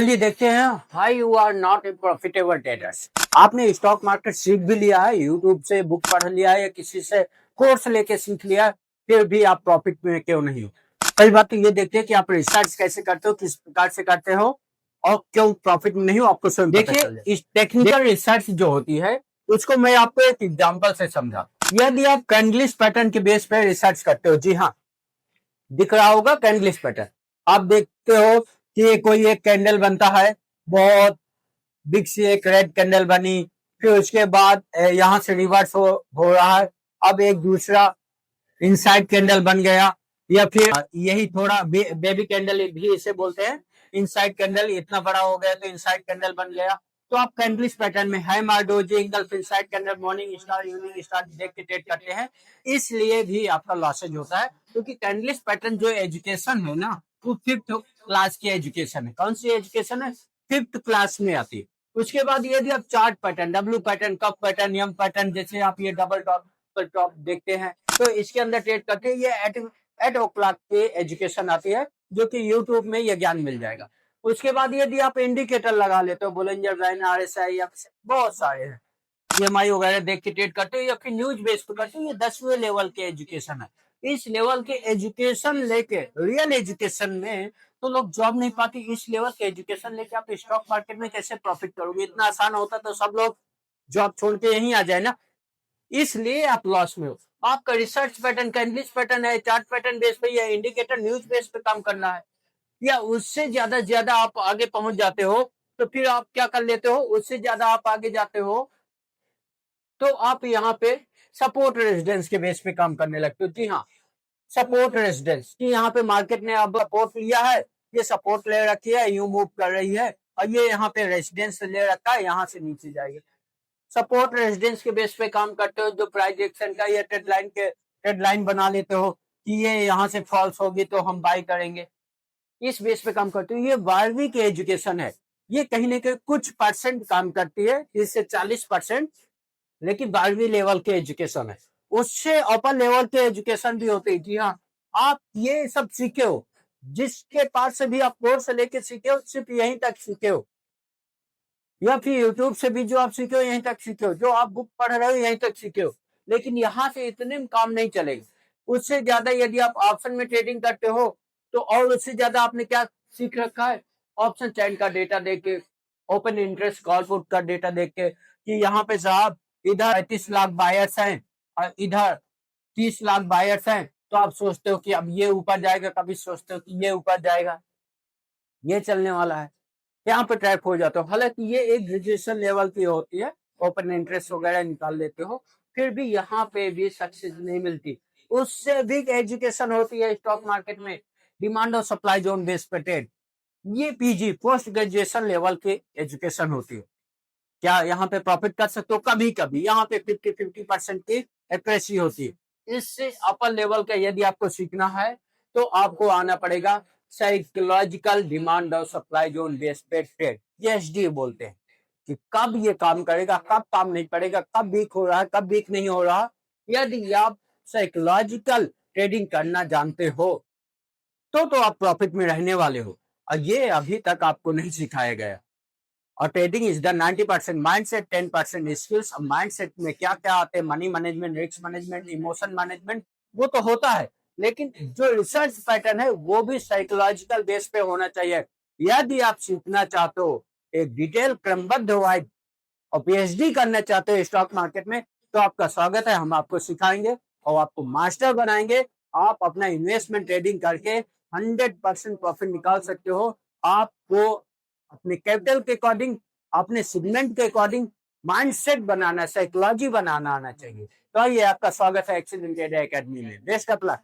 चलिए देखते हैं why you are not a profitable traders. आपने स्टॉक मार्केट सीख भी लिया है, यूट्यूब से बुक पढ़ लिया है या किसी से कोर्स लेके सीख लिया है, फिर भी आप प्रॉफिट में क्यों नहीं हो। पहली बात तो ये देखते हैं कि आप रिसर्च कैसे करते हो, किस प्रकार से करते हो और क्यों प्रॉफिट में नहीं हो, आपको स्वयं पता चल जाए। देखिए, इस टेक्निकल रिसर्च जो होती है उसको मैं आपको एक एग्जांपल से समझा। यदि आप कैंडलिस्ट पैटर्न के बेस पे रिसर्च करते हो, जी हाँ, दिख रहा होगा कैंडलिस्ट पैटर्न। आप देखते हो कि कोई एक कैंडल बनता है, बहुत बिग सी एक रेड कैंडल बनी, फिर उसके बाद यहां से रिवर्स हो रहा है, अब एक दूसरा इनसाइड कैंडल बन गया, या फिर यही थोड़ा बेबी कैंडल भी इसे बोलते हैं। इनसाइड कैंडल इतना बड़ा हो गया तो इनसाइड कैंडल बन गया। तो आप कैंडलिस्ट पैटर्न में है marubozu engulf inside candle morning star evening star देख के ट्रेड करते हैं, इसलिए भी आपका लॉसेज होता है। क्योंकि कैंडलिस्ट पैटर्न जो एजुकेशन है ना, वो फिफ्थ क्लास की एजुकेशन है। कौन सी एजुकेशन है? फिफ्थ क्लास में आती है। उसके बाद यदि आप chart pattern, W pattern, cup pattern, M pattern, जैसे आप ये डबल टॉप देखते हैं, तो इसके अंदर ट्रेड करते हैं, ये एट ओ क्लॉक की एजुकेशन आती है, जो कि यूट्यूब में ये ज्ञान मिल जाएगा। उसके बाद यदि आप इंडिकेटर लगा लेते हो, बोलेंजर लाइन, आरएसआई, या बहुत सारे हैं, ईएमआई वगैरह देख के ट्रेड करते हो, या फिर न्यूज बेस पे करते हो, ये 10वें लेवल के एजुकेशन है। इस लेवल के एजुकेशन लेके, रियल एजुकेशन में तो लोग जॉब नहीं पाते। इस लेवल के एजुकेशन लेके आप स्टॉक मार्केट में कैसे प्रॉफिट करोगे? इतना आसान होता तो सब लोग जॉब छोड़ के यहीं आ जाए ना, इसलिए आप लॉस में हो। आपका रिसर्च पैटर्न कैंडलिस्ट पैटर्न है, चार्ट पैटर्न बेस पे या इंडिकेटर न्यूज बेस पे काम करना है, या उससे ज्यादा आप आगे पहुंच जाते हो, तो फिर आप क्या कर लेते हो, उससे ज्यादा आप आगे जाते हो तो आप यहाँ पे सपोर्ट रेजिडेंस के बेस पे काम करने लगते हो। जी हाँ, सपोर्ट रेजिडेंस की यहाँ पे मार्केट ने अब सपोर्ट लिया है, ये सपोर्ट ले रखी है, यू मूव कर रही है, और ये यहाँ पे रेजिडेंस ले रखा है, यहाँ से नीचे जाएगी। सपोर्ट रेजिडेंस के बेस पे काम करते हो, जो प्राइस एक्शन का या ट्रेड लाइन बना लेते हो कि ये यहाँ से फॉल्स होगी तो हम बाई करेंगे, इस बेस पे काम करते हो। ये 12वीं की एजुकेशन है, ये कहीं ना कहीं कुछ परसेंट काम करती है, इससे 40%, लेकिन 12वीं लेवल के एजुकेशन है। उससे अपर लेवल के एजुकेशन भी होते हैं। जी हाँ, आप ये सब सीखे हो, जिसके पास से भी आप कोर्स लेके सीखे हो, सिर्फ यहीं तक सीखे हो, या फिर यूट्यूब से भी जो आप सीखे हो यहीं तक सीखे हो, जो आप बुक पढ़ रहे हो यहीं तक सीखे हो, लेकिन यहाँ से इतने में काम नहीं चलेगा। उससे ज्यादा यदि आप ऑप्शन में ट्रेडिंग करते हो, तो और उससे ज्यादा आपने क्या सीख रखा है? ऑप्शन चैन का डेटा देख के, ओपन इंटरेस्ट कॉल पुट का डेटा देख के, कि यहाँ पे साहब इधर 35 लाख बायर्स हैं और इधर 30 लाख बायर्स हैं, तो आप सोचते हो कि अब ये ऊपर जाएगा, कभी सोचते हो कि ये ऊपर जाएगा, ये चलने वाला है, यहाँ पे ट्रैप हो जाते हो। हालांकि ये एक ग्रेजुएशन लेवल की होती है, ओपन इंटरेस्ट वगैरह निकाल लेते हो, फिर भी यहाँ पे भी सक्सेस नहीं मिलती। उससे भी एजुकेशन होती है स्टॉक मार्केट में, डिमांड और सप्लाई जोन बेस पे ट्रेड, ये पीजी पोस्ट ग्रेजुएशन लेवल की एजुकेशन होती है। क्या यहाँ पे प्रॉफिट कर सकते हो? कभी कभी यहाँ पे 50-50% की एक्यूरेसी होती है। इससे अपर लेवल का यदि आपको सीखना है तो आपको आना पड़ेगा साइकोलॉजिकल डिमांड और सप्लाई जोन बेस्ड पे ट्रेड, एसडी बोलते हैं, कि कब ये काम करेगा, कब काम नहीं करेगा, कब वीक हो रहा है, कब वीक नहीं हो रहा। यदि आप साइकोलॉजिकल ट्रेडिंग करना जानते हो तो आप प्रॉफिट में रहने वाले हो, और ये अभी तक आपको नहीं सिखाया गया। और trading is the 90% mindset, 10% skills. अब माइंडसेट में क्या क्या आते हैं? Money management, risk management, emotion management, वो तो होता है, लेकिन जो रिसर्च पैटर्न है वो भी साइकोलॉजिकल बेस पे होना चाहिए। यदि आप सीखना चाहते हो एक डिटेल क्रमबद्ध वाइज और पीएचडी करना चाहते हो स्टॉक मार्केट में, तो आपका स्वागत है, हम आपको सिखाएंगे और आपको मास्टर बनाएंगे। आप अपना इन्वेस्टमेंट ट्रेडिंग करके 100% प्रॉफिट निकाल सकते हो। आपको अपने कैपिटल के अकॉर्डिंग, अपने सेगमेंट के अकॉर्डिंग माइंडसेट बनाना, साइकोलॉजी बनाना आना चाहिए। तो ये आपका स्वागत है एक्सीलेंट एकेडमी में। Best of luck.